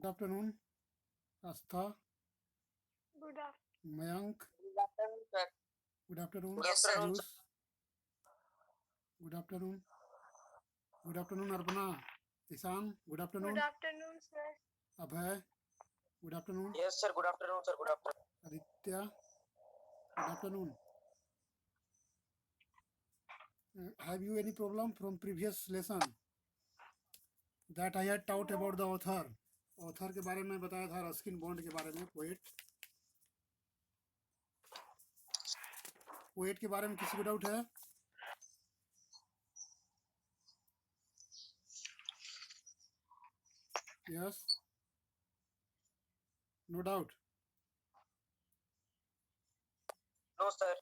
Good afternoon, Astha, Good afternoon. Mayank. Good afternoon, sir. Good afternoon, Yes, sir. Piyush. Good afternoon. Good afternoon, Arpana. Isan. Good Good afternoon, afternoon, sir. Abhay. Good afternoon, Yes, sir. Good afternoon, sir. Good afternoon. Aditya. Good afternoon. Have you any problem from previous lesson that I had taught about the author? Author के बारे में बताया था, Ruskin Bond के बारे में, poet के बारे में किसी को डाउट है? Yes, no doubt. No, sir.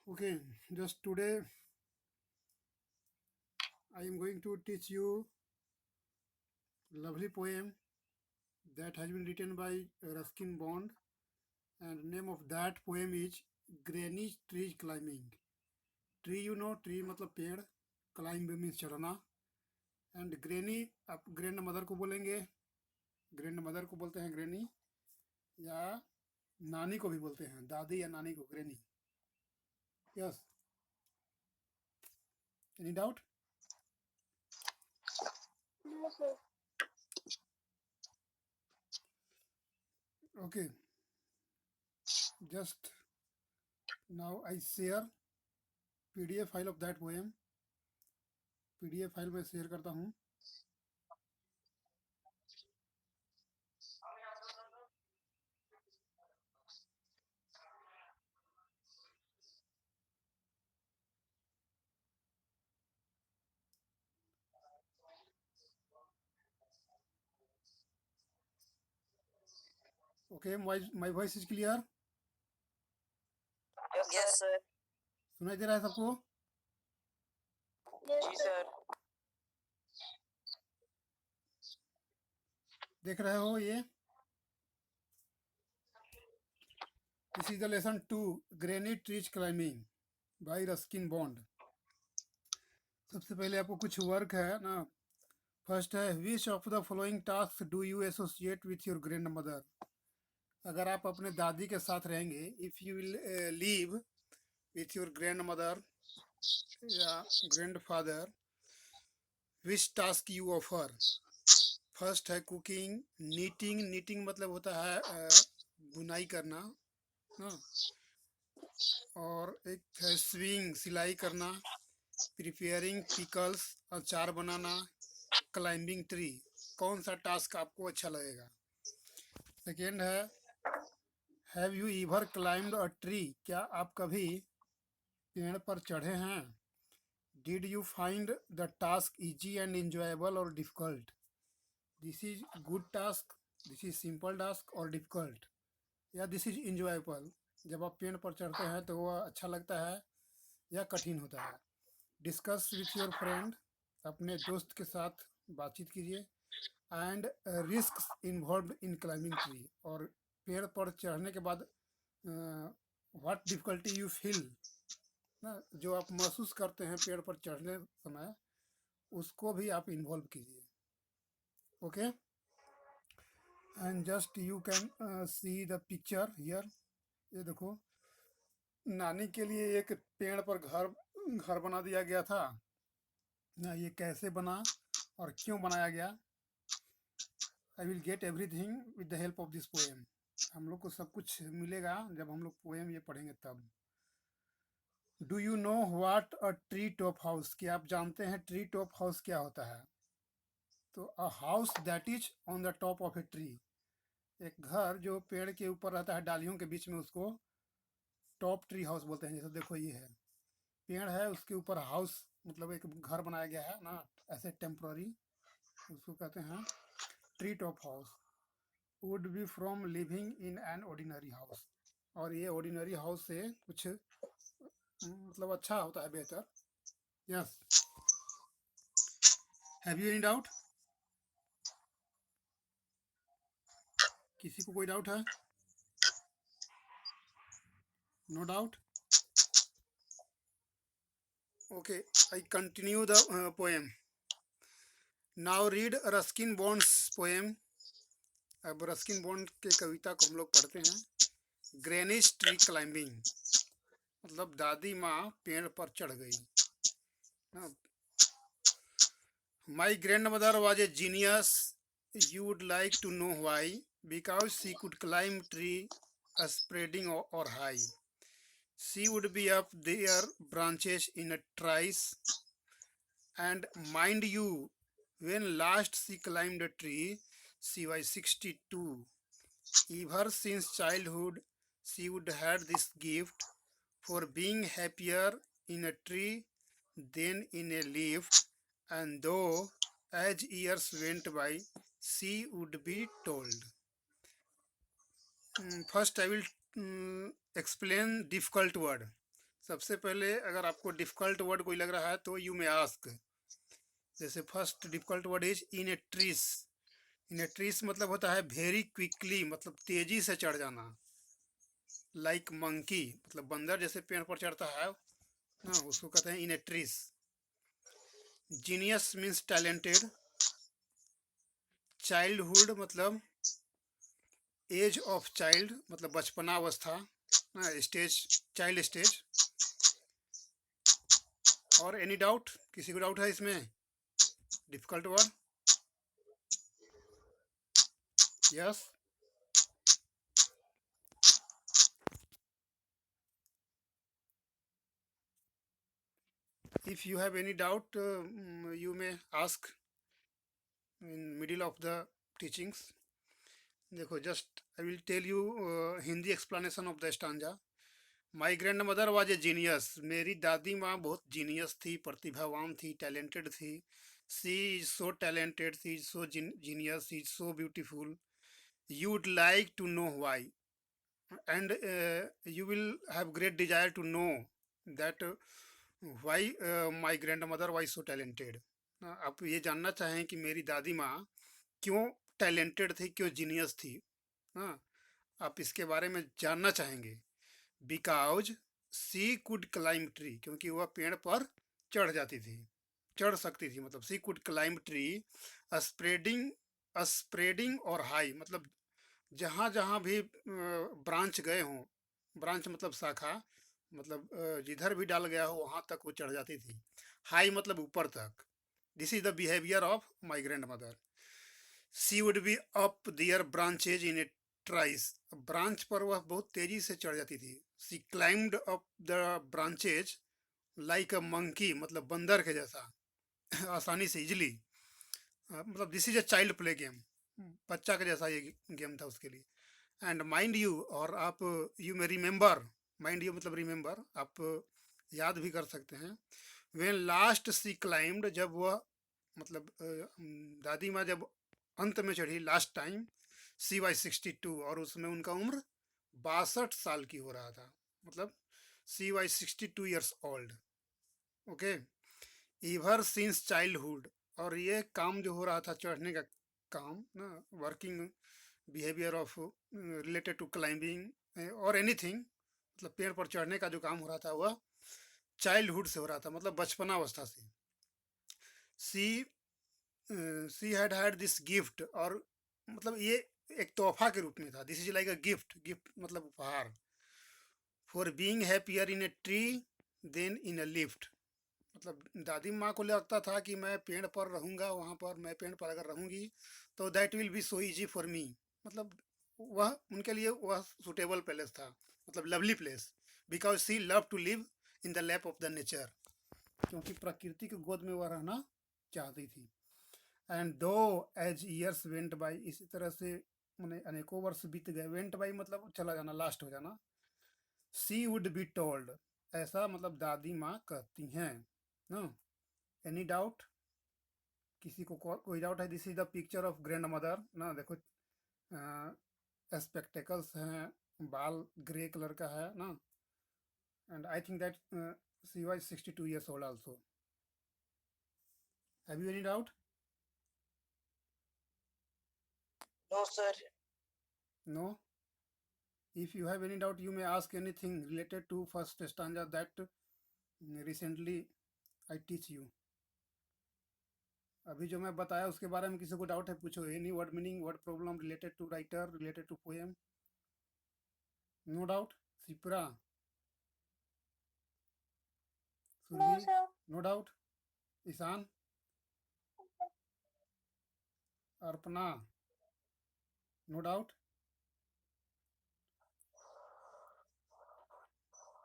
Okay, just today I am going to teach you lovely poem that has been written by Ruskin Bond, and name of that poem is Granny Tree Climbing. Tree, you know, tree मतलब पेड़, climb means चढ़ना, and granny आप grand mother को बोलेंगे, grand mother को बोलते हैं granny, या नानी को भी बोलते हैं, दादी या नानी को granny. Yes, any doubt? No, sir. Okay, just now I share PDF file of that poem. PDF file में शेयर करता हूँ. Okay, my voice is clear. Yes, sir. सुनाई दे रहा है सबको? Yes, जी, sir. sir. देख रहे हो ये? This is the lesson 2, Granite Tree Climbing by Ruskin Bond. सबसे पहले आपको कुछ वर्क है ना. फर्स्ट है, which of the following task do you associate with your grandmother. अगर आप अपने दादी के साथ रहेंगे, if you will live with your grandmother या grandfather, which task you offer. First है कुकिंग, नीटिंग. नीटिंग मतलब होता है बुनाई करना ना, और एक है स्विंग, सिलाई करना. प्रिपेयरिंग पिकल्स, अचार बनाना. Climbing tree. कौन सा टास्क आपको अच्छा लगेगा? सेकेंड है, have you ever climbed a tree. क्या आप कभी पेड़ पर चढ़े हैं? Did you find the task easy and enjoyable और difficult. This is good task, this is simple task और डिफिकल्ट, या दिस इज इंजॉयबल. जब आप पेड़ पर चढ़ते हैं तो वह अच्छा लगता है या कठिन होता है. Discuss with your friend. अपने दोस्त के साथ बातचीत कीजिए. And risk involve in climbing tree. और पेड़ पर चढ़ने के बाद व्हाट डिफिकल्टी यू फील ना, जो आप महसूस करते हैं पेड़ पर चढ़ने समय, उसको भी आप इन्वॉल्व कीजिए. Okay, and just you can see the picture here. ये देखो, नानी के लिए एक पेड़ पर घर बना दिया गया था ना. ये कैसे बना और क्यों बनाया गया, I will get everything with the help of this poem. हम लोग को सब कुछ मिलेगा जब हम लोग पोएम ये पढ़ेंगे तब. Do you know what a tree top house. क्या आप जानते हैं ट्री टॉप हाउस क्या होता है? तो a house that is on the top of a tree. एक घर जो पेड़ के ऊपर रहता है, डालियों के बीच में, उसको टॉप ट्री हाउस बोलते हैं. जैसे देखो ये है, पेड़ है, उसके ऊपर हाउस मतलब एक घर बनाया गया है ना, ऐसे टेम्प्ररी, उसको कहते हैं tree top house. Would be from living in an ordinary house. और ये ऑर्डिनरी हाउस से कुछ मतलब अच्छा होता है, बेहतर. Yes, have you any doubt? किसी को कोई डाउट है? No doubt. Okay, I continue the poem. Now read Ruskin Bond's poem. अब रस्किन बॉन्ड के कविता को हम लोग पढ़ते हैं। ग्रेनिश ट्री क्लाइंबिंग मतलब दादी माँ पेड़ पर चढ़ गई। My grandmother was a genius, you would like to know why, because she could climb tree spreading or high. She would be up their branches in a trice, and mind you, when last she climbed a tree, she was 62. Ever since childhood, she would had this gift for being happier in a tree than in a lift, and though as years went by, she would be told. First I will explain difficult word. सबसे पहले अगर आपको difficult word कोई लग रहा है तो you may ask. जैसे first difficult word is in a trees. In a trees मतलब होता है वेरी क्विकली, मतलब तेज़ी से चढ़ जाना। लाइक मंकी मतलब बंदर जैसे पेड़ पर चढ़ता है ना, उसको कहते हैं in a trees. Genius means talented. Childhood मतलब एज ऑफ चाइल्ड मतलब बचपनावस्था, स्टेज, चाइल्ड स्टेज। और एनी डाउट, किसी को डाउट है इसमें? Difficult word? Yes. If you have any doubt you may ask in middle of the teachings. देखो just I will tell you Hindi explanation of the stanza. My grandmother was a genius. मेरी दादी माँ बहुत genius थी, प्रतिभावान थी, talented थी। She is so talented, she is so genius, she is so beautiful. You would like to know why, and you will have great desire to know that why my grandmother was so talented. आप ये जानना चाहें कि मेरी दादी माँ क्यों talented थी, क्यों जीनियस थी। हाँ, आप इसके बारे में जानना चाहेंगे। Because she could climb tree, क्योंकि वह पेड़ पर चढ़ जाती थी, चढ़ सकती थी। मतलब she could climb tree spreading, spreading और हाई मतलब जहाँ जहाँ भी ब्रांच गए हों, ब्रांच मतलब शाखा, मतलब जिधर भी डाल गया हो वहाँ तक वो चढ़ जाती थी। हाई मतलब ऊपर तक। This is the behaviour of my grandmother. She would be up there branches in a trees. Branch पर वह बहुत तेजी से चढ़ जाती थी। She climbed up the branches like a monkey मतलब बंदर के जैसा, आसानी से, इजली। मतलब this is a child play game, बच्चा के जैसा ये गेम था उसके लिए। एंड माइंड यू, और आप यू में रिमेंबर, माइंड यू मतलब रिमेंबर, आप याद भी कर सकते हैं। व्हेन लास्ट सी क्लाइम्ड, जब वह मतलब दादी माँ जब अंत में चढ़ी, लास्ट टाइम, सी वाई 62, और उसमें उनका उम्र 62 साल की हो रहा था। मतलब she why 62 years old. Okay. Ever since childhood, और ये काम जो हो रहा था चढ़ने का काम ना, working behaviour of related to climbing और एनीथिंग, मतलब पेड़ पर चढ़ने का जो काम हो रहा था वह चाइल्डहुड से हो रहा था, मतलब बचपनावस्था से। She had had this gift, और मतलब ये एक तोहफा के रूप में था। This is like a gift, gift मतलब उपहार। For being happier in a tree than in a lift, मतलब दादी माँ को लगता था कि मैं पेड़ पर रहूँगा, वहाँ पर मैं पेड़ पर अगर रहूँगी तो that will be so easy for me, मतलब वह उनके लिए वह सुटेबल प्लेस था, मतलब lovely place. Because she love to live in the lap of the nature, क्योंकि प्रकृति की गोद में वह रहना चाहती थी। एंड दो एज ईयर्स वेंट बाई, इसी तरह से उन्हें अनेकों वर्ष बीत गए। वेंट बाई मतलब चला जाना, लास्ट हो जाना। सी वुड बी टोल्ड, ऐसा मतलब दादी माँ कहती हैं ना। एनी डाउट, किसी को कोई डाउट है? This is the picture of grandmother ना, देखो स्पेक्टेकल्स हैं, बाल ग्रे कलर का है ना, and I think that she was 62 years old also. Have you any doubt? No, sir. No. If you have any doubt, you may ask anything related to first stanza that recently I teach you. अभी जो मैं बताया उसके बारे में किसी को doubt है पूछो. Any word meaning, word problem related to writer, related to poem? No doubt. Sipra, No, Surabhi, sir. No doubt. Ishan, Arpana, no doubt.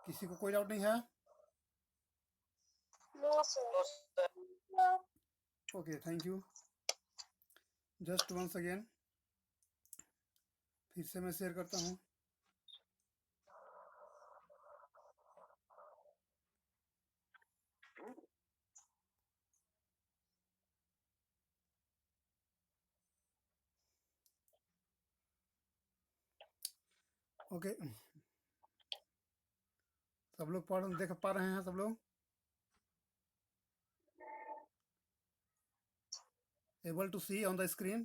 किसी को कोई डाउट नहीं है? No, sir. No, sir. No. Okay, thank you. Just once again फिर से मैं share करता हूँ. ओके, सब लोग पढ़ देख पा रहे हैं सब लोग? Able to see on the screen?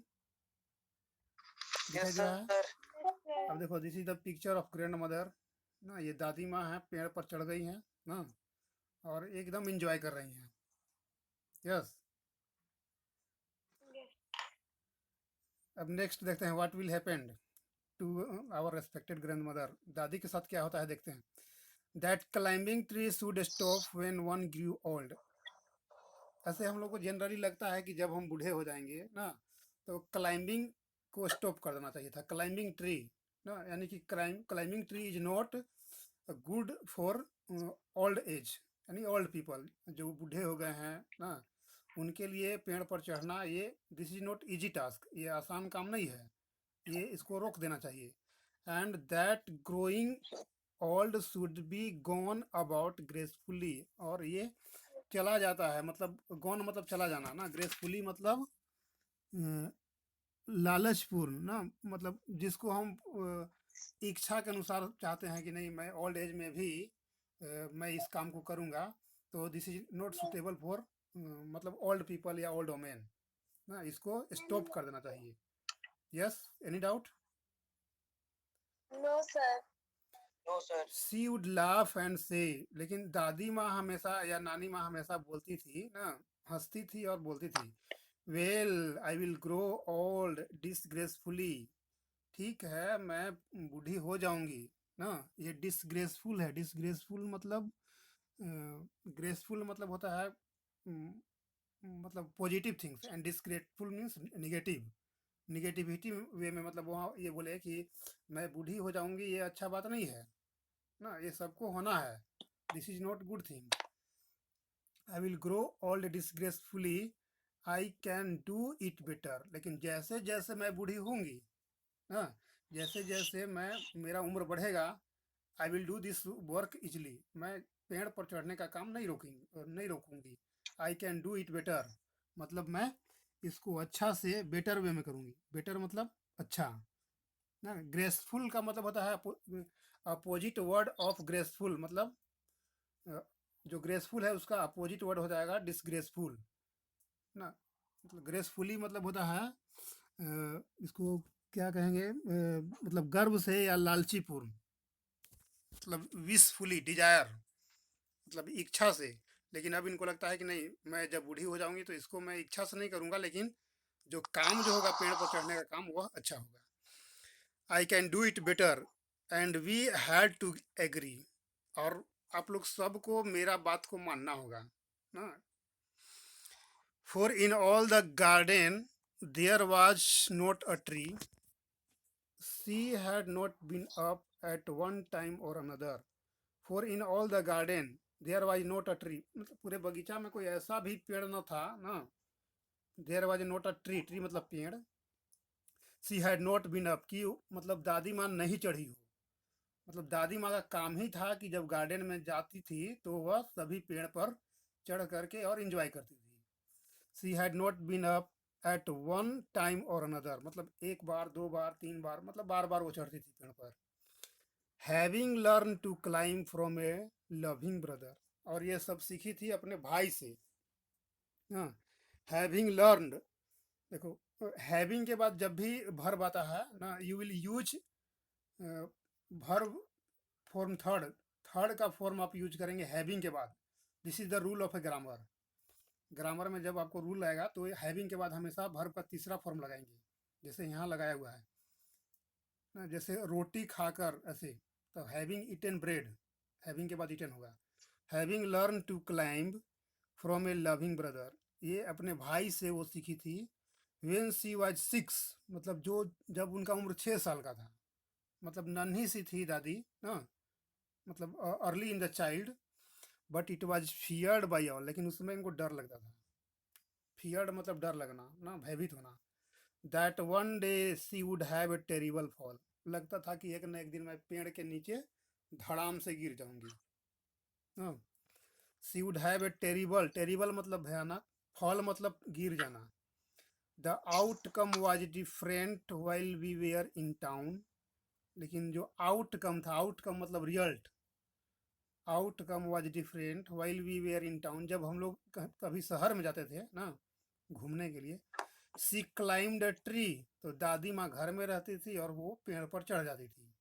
दिखाई Yes, दे रहा है? sir. Yes, sir. अब देखो, this is the picture of grandmother ना. ये दादी माँ है, पेड़ पर चढ़ गई हैं ना, और एकदम इंजॉय कर रही हैं. यस. Yes. अब नेक्स्ट देखते हैं what will happen to our respected grandmother. दादी के साथ क्या होता है देखते हैं. That climbing tree should stop when one grew old. ऐसे हम लोग को जनरली लगता है कि जब हम बूढ़े हो जाएंगे ना, तो क्लाइंबिंग को स्टॉप कर देना चाहिए था. क्लाइंबिंग ट्री ना, यानी कि climbing tree is not good for old age, यानी ओल्ड पीपल जो बूढ़े हो गए हैं ना, उनके लिए पेड़ पर चढ़ना ये this is not easy task. ये आसान काम नहीं है. ये इसको रोक देना चाहिए. And that growing old should be gone about gracefully. और ये चला जाता है, मतलब गॉन मतलब चला जाना ना, ग्रेसफुली मतलब लालचपूर्ण ना, मतलब जिसको हम इच्छा के अनुसार चाहते हैं कि नहीं मैं ओल्ड एज में भी मैं इस काम को करूँगा, तो this is not suitable for मतलब ओल्ड पीपल या ओल्ड वोमेन ना. इसको स्टॉप कर देना चाहिए. Yes, any doubt? No, sir. No, sir. She would laugh and से. लेकिन दादी माँ हमेशा या नानी माँ हमेशा बोलती थी ना, हंसती थी और बोलती थी, well I will grow old disgracefully. ठीक है, मैं बूढ़ी हो जाऊंगी ना. ये डिसग्रेसफुल है. डिसग्रेसफुल मतलब ग्रेसफुल मतलब होता है मतलब positive things, and disgraceful means negative. Negativity way में, मतलब वहाँ ये बोले कि मैं बूढ़ी हो जाऊंगी, ये अच्छा बात नहीं है ना, ये सबको होना है. This is not good thing. I will grow old disgracefully, I can do it better. लेकिन जैसे जैसे मैं बूढ़ी होंगी ना, जैसे जैसे मैं मेरा उम्र बढ़ेगा, I will do this work easily. मैं पेड़ पर चढ़ने का काम नहीं रोकूंगी. I can do it better मतलब मैं इसको अच्छा से बेटर वे में करूंगी. बेटर मतलब अच्छा ना. ग्रेसफुल का मतलब होता है अपोजिट वर्ड ऑफ ग्रेसफुल. मतलब जो ग्रेसफुल है उसका अपोजिट वर्ड हो जाएगा डिसग्रेसफुल ना. मतलब ग्रेसफुली मतलब होता है इसको क्या कहेंगे, मतलब गर्व से या लालचीपूर्ण. मतलब विशफुली डिजायर, मतलब इच्छा से. लेकिन अब इनको लगता है कि नहीं, मैं जब बूढ़ी हो जाऊंगी तो इसको मैं इच्छा से नहीं करूंगा, लेकिन जो काम जो होगा पेड़ पर चढ़ने का काम वह अच्छा होगा. I can do it better and we had to agree. और आप लोग सबको मेरा बात को मानना होगा ना. For in all the garden there was not a tree she had not been up at one time और another. For in all the garden there was not a tree, मतलब पूरे बगीचा में कोई ऐसा भी पेड़ न था ना. There was not a tree, tree मतलब पेड़. She had not been up की मतलब दादी माँ नहीं चढ़ी हो. मतलब दादी माँ का काम ही था कि जब गार्डन में जाती थी तो वह सभी पेड़ पर चढ़ करके और एंजॉय करती थी. She had not been up at one time और अनदर, मतलब एक बार, दो बार, तीन बार, मतलब बार बार वो चढ़ती थी पेड़ पर. Having learn to climb from a loving brother. और ये सब सीखी थी अपने भाई से. हाँ, हैविंग लर्नड. देखो, हैविंग के बाद जब भी वर्ब आता है ना, you will use verb form third. Third का फॉर्म आप यूज करेंगे हैविंग के बाद. This is the rule of A grammar grammar में जब आपको रूल आएगा तो हैविंग के बाद हमेशा वर्ब का तीसरा फॉर्म लगाएंगे, जैसे यहाँ लगाया हुआ है ना, जैसे रोटी खाकर, ऐसे। तो हैविंग ईटन ब्रेड, हैविंग के बाद ईटन होगा। Having learn to climb from a loving brother, ये अपने भाई से वो सीखी थी। व्हेन शी वाज 6, मतलब जो जब उनका उम्र 6 साल का था, मतलब नन्ही सी थी दादी ना, मतलब early in the child, but it was feared by all, लेकिन उसमें इनको डर लगता था। फियर्ड मतलब डर लगना ना, भयभीत होना। That one day she would have a terrible fall, लगता था कि एक न एक दिन मैं पेड़ के नीचे धड़ाम से गिर जाऊंगी। हाँ, she would have a terrible, terrible मतलब भयानक, फॉल मतलब गिर जाना। The outcome was different while we were in town, लेकिन जो आउटकम था, आउटकम मतलब result, outcome was different while we were in town, जब हम लोग कभी शहर में जाते थे ना घूमने के लिए। सी क्लाइम्ड अ ट्री, तो दादी माँ घर में रहती थी और वो पेड़ पर चढ़ जाती थी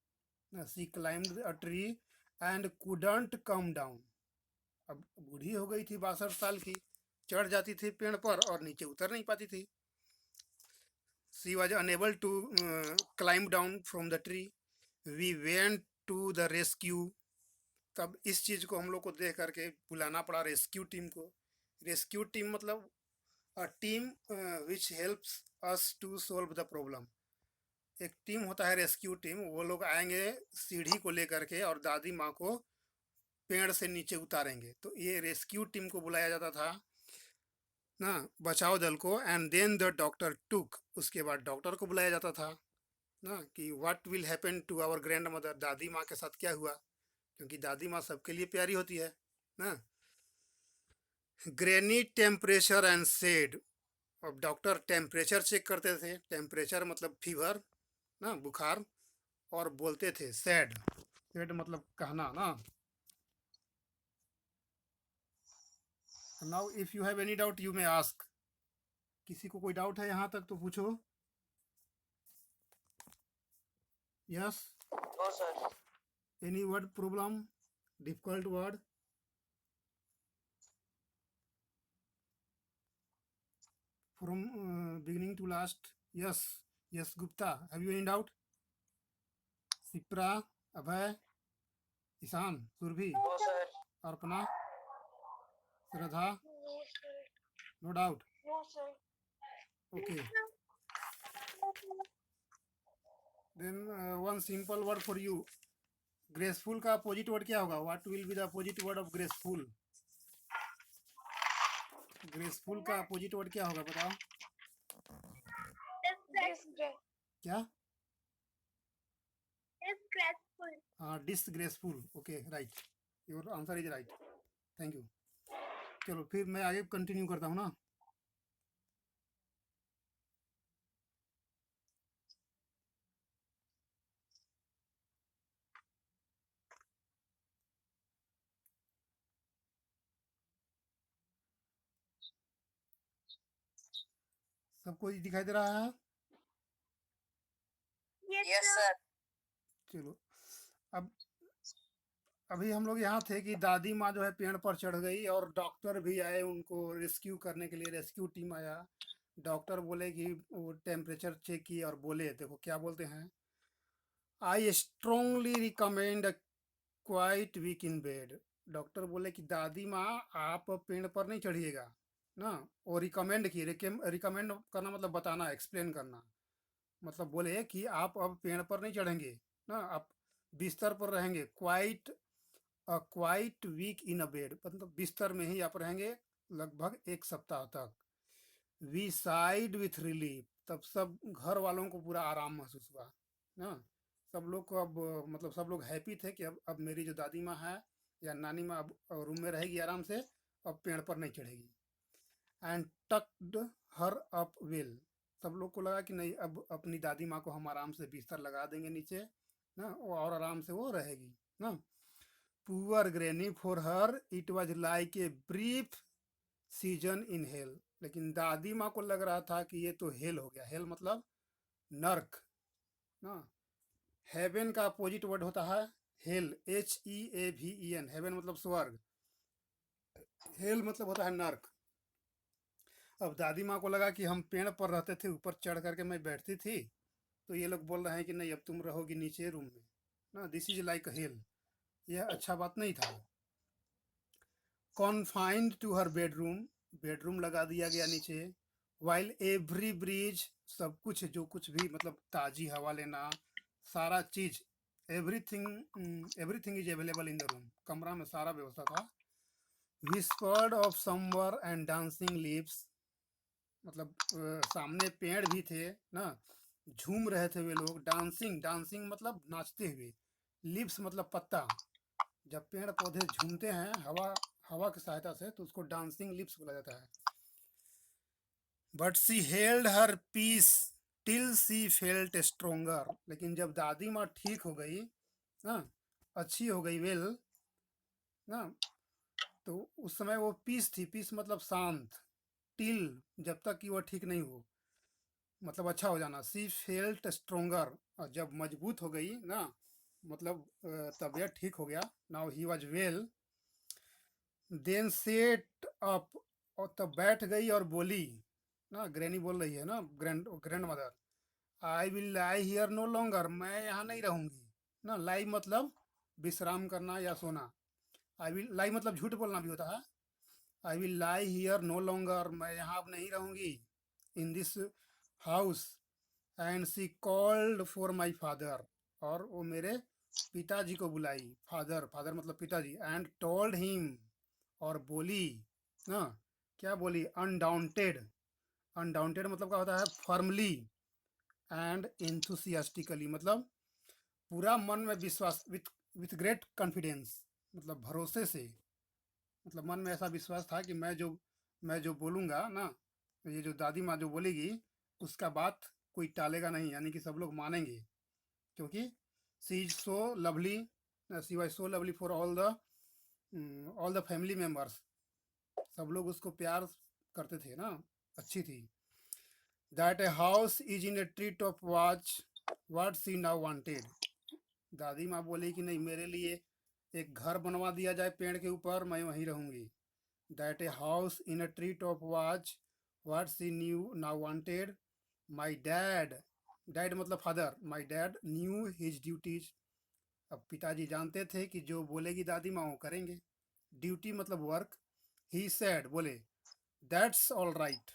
ना। She climbed a tree and couldn't come down, अब बूढ़ी हो गई थी 62 साल की, चढ़ जाती थी पेड़ पर और नीचे उतर नहीं पाती थी। She was unable to climb down from the tree, we went to the rescue, तब इस चीज़ को हम लोग को देख करके बुलाना पड़ा रेस्क्यू टीम को। रेस्क्यू टीम मतलब a team which helps us to solve the problem, एक टीम होता है रेस्क्यू टीम, वो लोग आएंगे सीढ़ी को लेकर के और दादी माँ को पेड़ से नीचे उतारेंगे, तो ये रेस्क्यू टीम को बुलाया जाता था ना, बचाव दल को। And then the doctor took, उसके बाद डॉक्टर को बुलाया जाता था ना, कि what will happen to our grandmother, दादी माँ के साथ क्या हुआ, क्योंकि दादी माँ सबके लिए प्यारी होती है ना। ग्रेनी टेम्परेचर एंड सेड, अब डॉक्टर टेम्परेचर चेक करते थे, टेम्परेचर मतलब फीवर ना, बुखार, और बोलते थे सैड, सैड मतलब कहना ना। Now if you have any doubt you may ask, किसी को कोई डाउट है यहाँ तक तो पूछो। Yes, No, sir. Any word problem, difficult word? From beginning to last? Yes, yes Gupta, have you any doubt? Sipra, Abhay, Ishan, Surabhi, No, sir. Arpana, Shraddha, No, sir. No doubt? No, sir. Okay, then one simple word for you, graceful का opposite word क्या होगा? What will be the opposite word of graceful? Graceful का opposite word क्या होगा बताओ? Disgraceful. क्या? Disgraceful. हाँ, disgraceful, okay right, your answer is right, thank you. चलो फिर मैं आगे कंटिन्यू करता हूँ ना। सबको दिखाई दे रहा है? Yes, sir. चलो, अब अभी हम लोग यहाँ थे कि दादी माँ जो है पेड़ पर चढ़ गई और डॉक्टर भी आए उनको रेस्क्यू करने के लिए, रेस्क्यू टीम आया। डॉक्टर बोले कि वो टेम्परेचर चेक किए और बोले, देखो क्या बोलते हैं, I strongly recommend quiet week in bed. Doctor बोले कि दादी माँ आप पेड़ पर नहीं चढ़िएगा ना, वो रिकमेंड किए, रिकमेंड करना मतलब बताना, एक्सप्लेन करना, मतलब बोले कि आप अब पेड़ पर नहीं चढ़ेंगे ना, आप बिस्तर पर रहेंगे, क्वाइट वीक इन अ बेड, मतलब बिस्तर में ही आप रहेंगे लगभग 1 सप्ताह तक। वी साइड विथ रिलीफ, तब सब घर वालों को पूरा आराम महसूस हुआ ना, सब लोग को अब मतलब सब लोग हैप्पी थे कि अब मेरी जो दादी माँ है या नानी माँ अब रूम में रहेगी आराम से, अब पेड़ पर नहीं चढ़ेगी। And tucked her up well, सब लोग को लगा कि नहीं अब अपनी दादी माँ को हम आराम से बिस्तर लगा देंगे नीचे ना, और आराम से वो रहेगी ना। Poor granny, for her it was like a brief season in hell, लेकिन दादी माँ को लग रहा था कि ये तो हेल हो गया, हेल मतलब नर्क ना। हेवन का अपोजिट वर्ड होता है हेल, HEAVEN, हेवन मतलब स्वर्ग, हेल मतलब होता है नर्क। अब दादी माँ को लगा कि हम पेड़ पर रहते थे, ऊपर चढ़ करके मैं बैठती थी, तो ये लोग बोल रहे हैं कि नहीं अब तुम रहोगी नीचे रूम में ना, this is like a hill. यह अच्छा बात नहीं था। Confined to her bedroom, bedroom लगा दिया गया नीचे। वाइल एवरी ब्रिज, सब कुछ जो कुछ भी मतलब ताजी हवा लेना, सारा चीज, everything is available in the room, कमरा में सारा व्यवस्था था। Whispered of समवर and dancing lips, मतलब सामने पेड़ भी थे ना, झूम रहे थे वे लोग। डांसिंग, डांसिंग मतलब नाचते हुए। लिप्स मतलब पत्ता, जब पेड़ पौधे झूमते हैं हवा हवा की सहायता से तो उसको डांसिंग लिप्स बोला जाता है। But she held her peace till she felt stronger, लेकिन जब दादी माँ ठीक हो गई ना, अच्छी हो गई वेल ना, तो उस समय वो पीस थी, पीस मतलब शांत। टिल, जब तक कि वह ठीक नहीं हो, मतलब अच्छा हो जाना। सी फेल्ट स्ट्रोंगर, और जब मजबूत हो गई ना, मतलब तबीयत ठीक हो गया, now he was well, then set up, और तब बैठ गई और बोली ना, ग्रैनी बोल रही है ना, grandmother, I will lie here no longer, मैं यहाँ नहीं रहूँगी ना। लाई मतलब विश्राम करना या सोना। आई विल लाई मतलब झूठ बोलना भी होता है। I will lie here no longer, मैं यहाँ अब नहीं रहूँगी, in this house. And she called for my father, और वो मेरे पिताजी को बुलाई। फादर, फादर मतलब पिताजी। एंड टोल्ड हिम, और बोली ना, क्या बोली, अनडाउंटेड। अनडाउंटेड मतलब क्या होता है, फर्मली एंड एंथुसियास्टिकली, मतलब पूरा मन में विश्वास, विथ ग्रेट कॉन्फिडेंस, मतलब भरोसे से, मतलब मन में ऐसा विश्वास था कि मैं जो बोलूँगा ना, ये जो दादी माँ जो बोलेगी उसका बात कोई टालेगा नहीं, यानी कि सब लोग मानेंगे, क्योंकि she is so lovely, she was so lovely for all the family members, सब लोग उसको प्यार करते थे ना, अच्छी थी। That a house is in a tree top watch what she now wanted, दादी माँ बोली कि नहीं मेरे लिए एक घर बनवा दिया जाए पेड़ के ऊपर, मैं वहीं रहूँगी। That a house in a tree top watch what she knew now wanted, my dad, dad मतलब father, my dad knew his duties, अब पिताजी जानते थे कि जो बोलेगी दादी माँ वो करेंगे। ड्यूटी मतलब वर्क। ही सैड, बोले, दैट्स ऑल राइट,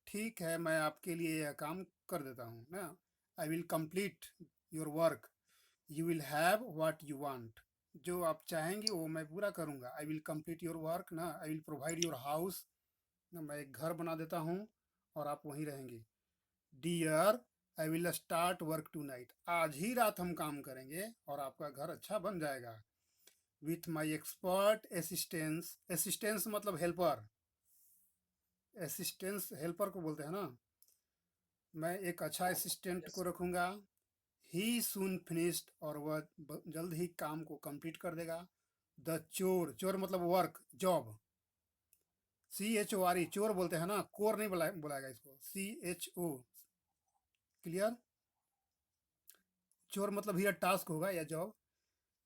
ठीक है मैं आपके लिए यह काम कर देता हूँ ना। I will complete your work, you will have what you want, जो आप चाहेंगे वो मैं पूरा करूँगा। I will complete your work ना, I will provide your house ना, मैं एक घर बना देता हूँ और आप वहीं रहेंगे। Dear, I will start work tonight, आज ही रात हम काम करेंगे और आपका घर अच्छा बन जाएगा। With my expert assistance, assistance मतलब हेल्पर, असिस्टेंस हेल्पर को बोलते हैं ना, मैं एक अच्छा असिस्टेंट Yes, को sir. रखूँगा। ही सून फिनिश्ड, और वह जल्द ही काम को कंप्लीट कर देगा। द चोर, चोर मतलब वर्क, जॉब। CHORE, चोर बोलते हैं ना, कोर नहीं बुलाएगा इसको, CHO, क्लियर। चोर मतलब ही टास्क होगा या job.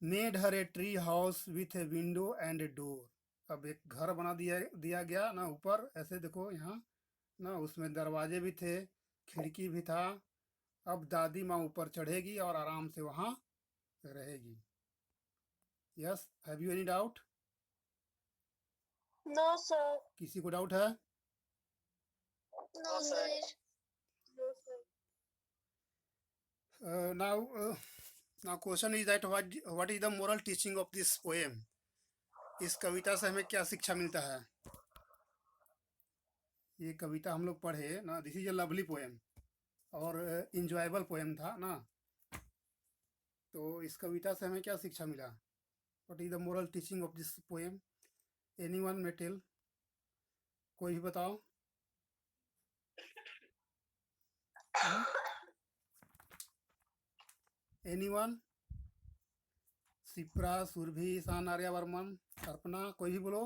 Made her a tree house with a window and a door, अब एक घर बना दिया दिया गया ना ऊपर, ऐसे देखो यहाँ ना, उसमें दरवाजे भी थे, खिड़की भी था। अब दादी माँ ऊपर चढ़ेगी और आराम से वहाँ रहेगी। Yes, have you any doubt? No, sir. किसी को डाउट है? No, sir. No, sir. Now question is that what is the moral teaching of this poem, इस कविता से हमें क्या शिक्षा मिलता है? ये कविता हम लोग पढ़े ना, this is a lovely poem और इंजॉयबल पोएम था ना, तो इस कविता से हमें क्या शिक्षा मिला? What is the moral teaching of this poem? Anyone may tell, कोई भी बताओ। एनीवन? शिप्रा, सुरभि, ईशान, आर्यवर्मन, अर्पणा, कोई भी बोलो।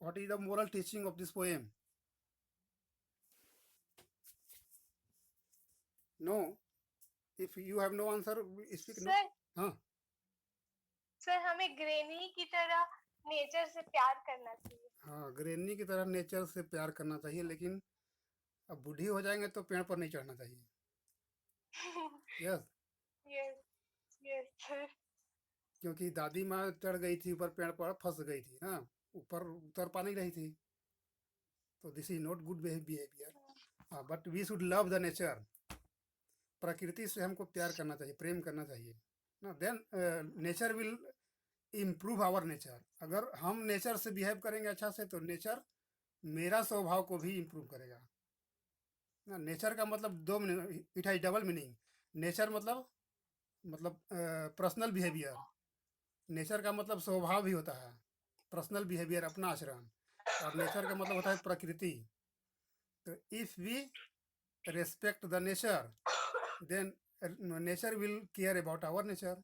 What is the moral teaching of this poem? No, if you have no answer speak no. Sir, हाँ, सर हमें ग्रेनी की तरह नेचर से प्यार करना चाहिए। हाँ, ग्रैनी की तरह नेचर से प्यार करना चाहिए, लेकिन अब बूढ़ी हो जाएंगे तो पेड़ पर नहीं चढ़ना चाहिए। Yes, Yes, yes, sir. क्योंकि दादी माँ चढ़ गई थी ऊपर पेड़ पर, फंस गई थी ना, ऊपर उतर पा नहीं रही थी, तो this is not good behaviour. हाँ, but we should love the nature. प्रकृति से हमको प्यार करना चाहिए, प्रेम करना चाहिए ना, then nature will improve our nature. अगर हम नेचर से बिहेव करेंगे अच्छा से, तो नेचर मेरा स्वभाव को भी इम्प्रूव करेगा ना। नेचर का मतलब दो meaning, it has double meaning. Nature मतलब पर्सनल बिहेवियर। नेचर का मतलब स्वभाव भी होता है, पर्सनल बिहेवियर, अपना आचरण। और नेचर का मतलब होता है प्रकृति। तो if we respect the nature, then nature will care about our nature.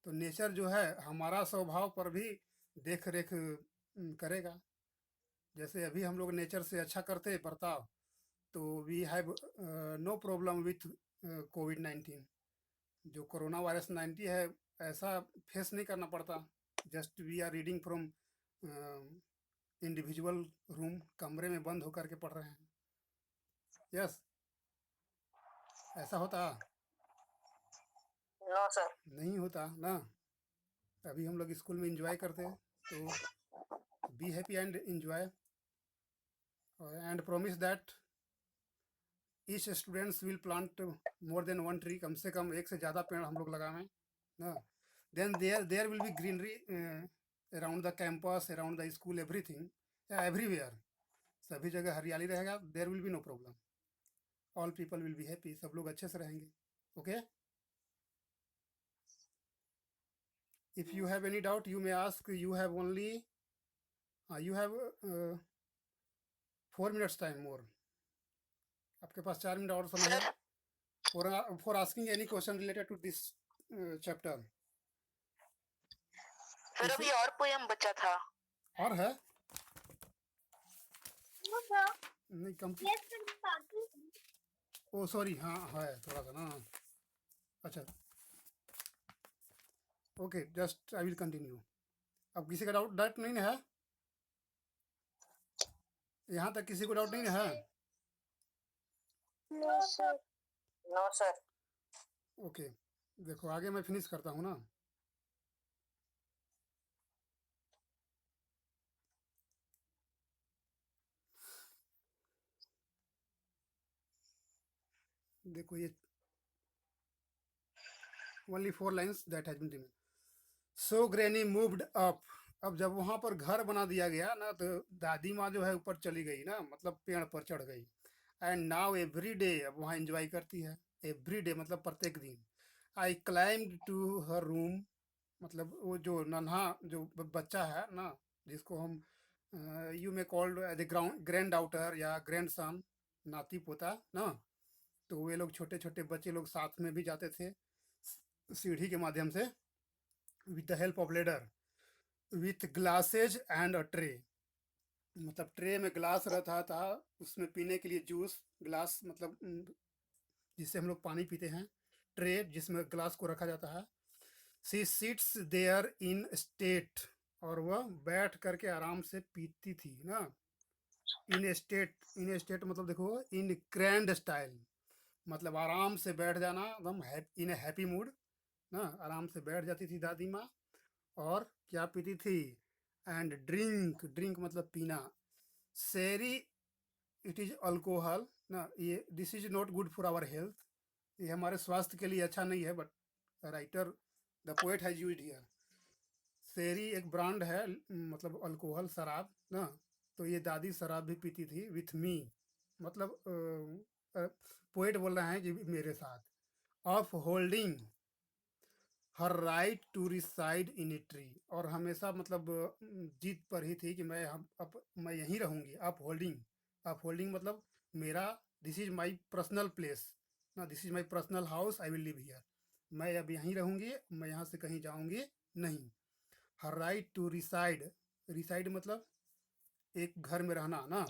तो नेचर जो है हमारा स्वभाव पर भी देख रेख करेगा। जैसे अभी हम लोग नेचर से अच्छा करते हैं बर्ताव, तो we have no problem with Covid 19। जो कोरोना वायरस 90 है, ऐसा फेस नहीं करना पड़ता। Just we are reading from individual room, कमरे में बंद होकर के पढ़ रहे हैं। यस, ऐसा होता No, sir. नहीं होता ना। अभी हम लोग स्कूल में इंजॉय करते हैं, तो be happy and enjoy, and promise that each students will plant more than one tree. कम से कम एक से ज़्यादा पेड़ हम लोग लगावें ना। Then there will be greenery around the campus, around the school, everything, everywhere. सभी जगह हरियाली रहेगा, there will be no problem, all people will be happy, सब लोग अच्छे से रहेंगे। Okay, if you have any doubt you may ask. You have only you have 4 minutes time more. आपके पास 4 मिनट और समय है Sir, for asking any question related to this chapter. फिर अभी और पोयम बचा था। और है No, sir. नहीं, कंप्लीट। Yes, sir. Starting. ओ सॉरी, हाँ है थोड़ा सा ना। अच्छा, okay, just I will continue. अब किसी का डाउट नहीं है? यहाँ तक किसी को डाउट नहीं है? No, sir. No, sir. Okay, देखो आगे मैं फिनिश करता हूँ ना। देखो ये only 4 lines that has been remain. So granny moved up. अब जब वहां पर घर बना दिया गया ना, तो दादी माँ जो है ऊपर चली गई ना, मतलब पेड़ पर चढ़ गई। एंड नाउ एवरी डे, अब वहाँ एंजॉय करती है। एवरी डे मतलब प्रत्येक दिन। I climbed to her room, मतलब वो जो नन्हा जो बच्चा है ना, जिसको हम you may called as a granddaughter या ग्रैंड सन, नाती पोता ना। तो वे लोग छोटे छोटे बच्चे लोग साथ में भी जाते थे सीढ़ी के माध्यम से, with the help of ladder, with glasses and a tray. मतलब ट्रे में ग्लास रहता था, उसमें पीने के लिए जूस, ग्लास मतलब जिससे हम लोग पानी पीते हैं, ट्रे जिसमें ग्लास को रखा जाता है। She sits there in state, और वह बैठ करके आराम से पीती थी ना। इन स्टेट मतलब देखो, इन ग्रैंड स्टाइल, मतलब आराम से बैठ जाना, एकदम इन ए हैप्पी मूड ना। आराम से बैठ जाती थी दादी माँ, और क्या पीती थी? एंड ड्रिंक, ड्रिंक मतलब पीना। शेरी, इट इज अल्कोहल ना। ये this is not good for our health, ये हमारे स्वास्थ्य के लिए अच्छा नहीं है, but writer the poet has used here. Sherry एक ब्रांड है, मतलब अल्कोहल, शराब ना। तो ये दादी शराब भी पीती थी विथ मी, मतलब पोएट बोल रहे हैं कि मेरे साथ। Of holding her right to reside in a tree, और हमेशा मतलब जीत पर ही थी कि मैं यहीं रहूंगी। अप होल्डिंग मतलब मेरा, this is my personal place ना, this is my personal house, I will live here. मैं अब यहीं रहूंगी, मैं यहाँ से कहीं जाऊंगी नहीं। हर राइट टू रिसाइड, रिसाइड मतलब एक घर में रहना ना।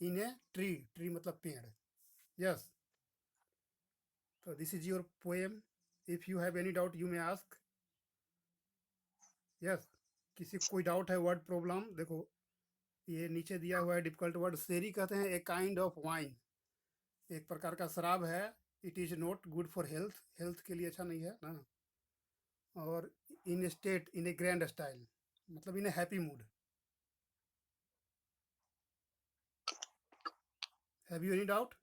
इन ए ट्री, ट्री मतलब पेड़। यस, तो this is your poem. If you have any doubt you may ask. Yes, किसी को कोई डाउट है, वर्ड प्रॉब्लम? देखो ये नीचे दिया हुआ है डिफिकल्ट वर्ड। शेरी कहते हैं ए काइंड ऑफ वाइन, एक प्रकार का शराब है। It is not good for health, health के लिए अच्छा नहीं है ना। और in state in a grand style, मतलब in a happy mood. Have you any doubt?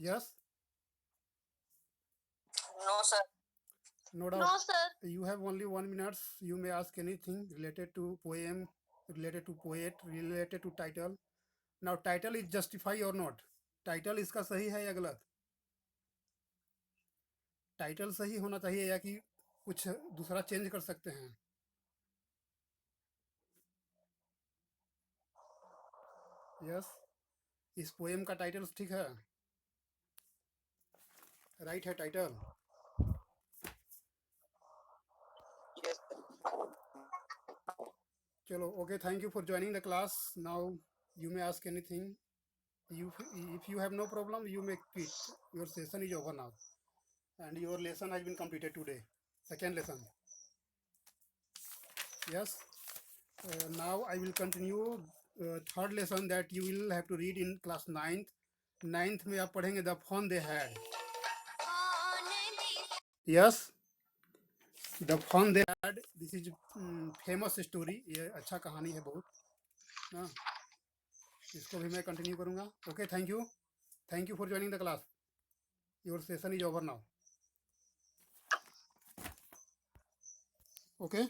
Yes, No, sir. no No, doubt. sir. You have only 1 minute. You may ask anything related to poem, related to poet, related to title. Now title is justify or not? Title इसका सही है या गलत? Title सही होना चाहिए या कि कुछ दूसरा चेंज कर सकते हैं? यस, इस पोएम का टाइटल ठीक है, राइट है टाइटल। Yes. चलो, okay, thank you for joining the class. Now you may ask anything. If you have no problem, you may quit. Your session is over now, and your lesson has been completed today. Second lesson. Yes. Now I will continue third lesson that you will have to read in class 9th. 9th में आप पढ़ेंगे the fun they had. Yes. The fun they had. This is famous story. ये अच्छा कहानी है बहुत ना। इसको भी मैं कंटिन्यू करूँगा। Okay, thank you for joining the class. Your session is over now. Okay.